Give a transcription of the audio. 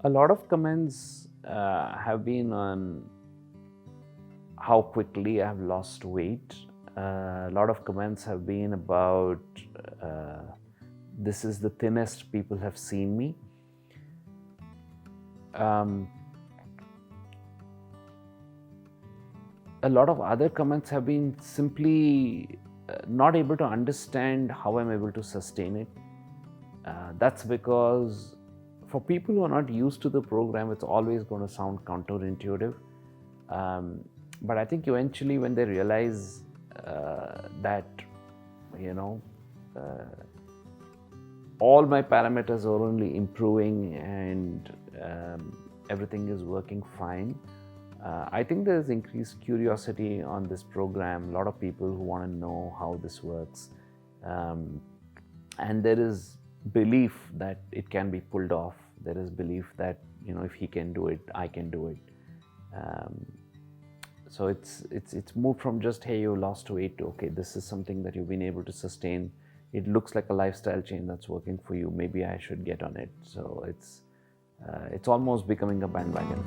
A lot of comments have been on how quickly I have lost weight. A lot of comments have been about this is the thinnest people have seen me. A lot of other comments have been simply not able to understand how I'm able to sustain it. That's because for people who are not used to the program, it's always going to sound counterintuitive. But I think eventually when they realize that, all my parameters are only improving and everything is working fine, I think there's increased curiosity on this program. A lot of people who want to know how this works. And there is belief that it can be pulled off. There is belief that, if he can do it, I can do it. So it's moved from just, hey, you lost weight, to, okay, this is something that you've been able to sustain. It looks like a lifestyle change that's working for you. Maybe I should get on it. So it's almost becoming a bandwagon.